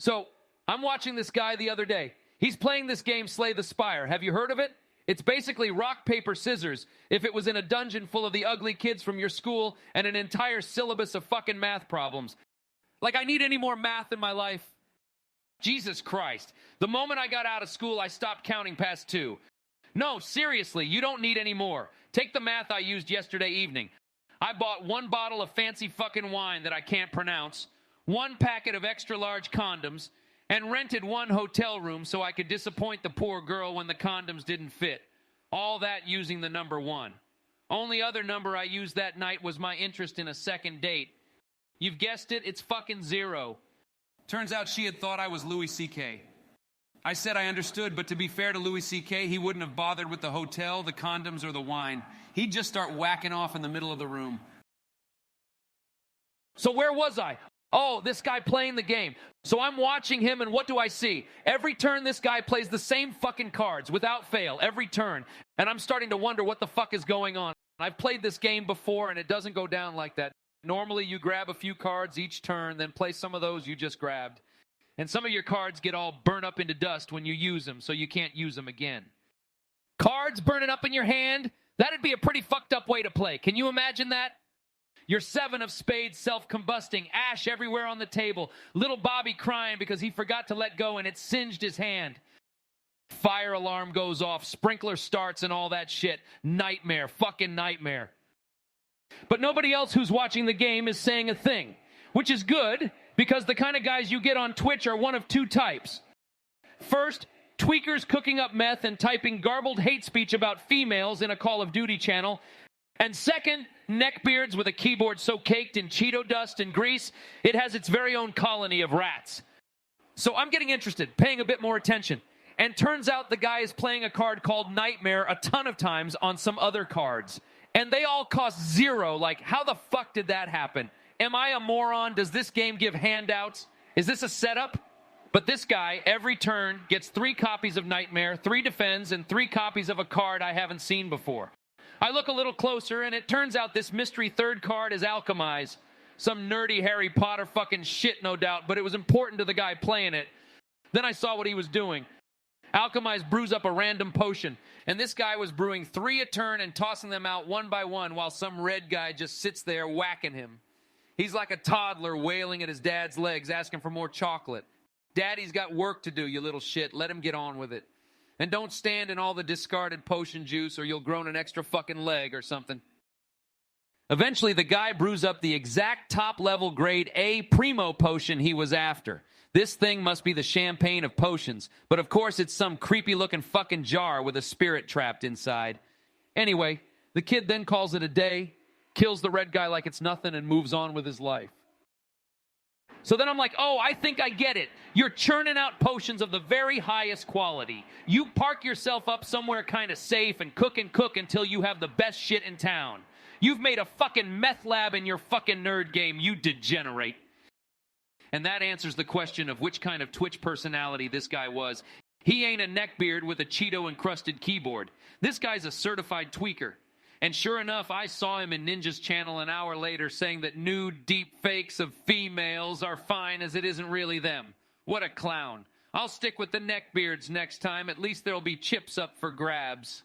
So, I'm watching this guy the other day. He's playing this game, Slay the Spire. Have you heard of it? It's basically rock, paper, scissors if it was in a dungeon full of the ugly kids from your school and an entire syllabus of fucking math problems. Like, I need any more math in my life. Jesus Christ. The moment I got out of school, I stopped counting past 2. No, seriously, you don't need any more. Take the math I used yesterday evening. I bought 1 bottle of fancy fucking wine that I can't pronounce, 1 packet of extra large condoms, and rented 1 hotel room so I could disappoint the poor girl when the condoms didn't fit. All that using the number 1. Only other number I used that night was my interest in a second date. You've guessed it, it's fucking 0. Turns out she had thought I was Louis C.K. I said I understood, but to be fair to Louis C.K., he wouldn't have bothered with the hotel, the condoms, or the wine. He'd just start whacking off in the middle of the room. So where was I? Oh, this guy playing the game. So I'm watching him, and what do I see? Every turn, this guy plays the same fucking cards, without fail, every turn. And I'm starting to wonder what the fuck is going on. I've played this game before, and it doesn't go down like that. Normally, you grab a few cards each turn, then play some of those you just grabbed. And some of your cards get all burnt up into dust when you use them, so you can't use them again. Cards burning up in your hand? That'd be a pretty fucked up way to play. Can you imagine that? Your 7 of spades self-combusting, ash everywhere on the table, little Bobby crying because he forgot to let go and it singed his hand. Fire alarm goes off, sprinkler starts and all that shit. Nightmare, fucking nightmare. But nobody else who's watching the game is saying a thing, which is good because the kind of guys you get on Twitch are one of 2 types. First, tweakers cooking up meth and typing garbled hate speech about females in a Call of Duty channel. And second, neckbeards with a keyboard so caked in Cheeto dust and grease, it has its very own colony of rats. So I'm getting interested, paying a bit more attention. And turns out the guy is playing a card called Nightmare a ton of times on some other cards. And they all cost 0. Like, how the fuck did that happen? Am I a moron? Does this game give handouts? Is this a setup? But this guy, every turn, gets 3 copies of Nightmare, 3 defends, and 3 copies of a card I haven't seen before. I look a little closer, and it turns out this mystery 3rd card is Alchemize. Some nerdy Harry Potter fucking shit, no doubt, but it was important to the guy playing it. Then I saw what he was doing. Alchemize brews up a random potion, and this guy was brewing 3 a turn and tossing them out one by one while some red guy just sits there whacking him. He's like a toddler wailing at his dad's legs, asking for more chocolate. Daddy's got work to do, you little shit. Let him get on with it. And don't stand in all the discarded potion juice or you'll grow an extra fucking leg or something. Eventually, the guy brews up the exact top-level grade A primo potion he was after. This thing must be the champagne of potions, but of course it's some creepy-looking fucking jar with a spirit trapped inside. Anyway, the kid then calls it a day, kills the red guy like it's nothing, and moves on with his life. So then I'm like, oh, I think I get it. You're churning out potions of the very highest quality. You park yourself up somewhere kind of safe and cook until you have the best shit in town. You've made a fucking meth lab in your fucking nerd game, you degenerate. And that answers the question of which kind of Twitch personality this guy was. He ain't a neckbeard with a Cheeto-encrusted keyboard. This guy's a certified tweaker. And sure enough, I saw him in Ninja's channel an hour later saying that nude deep fakes of females are fine as it isn't really them. What a clown. I'll stick with the neckbeards next time. At least there'll be chips up for grabs.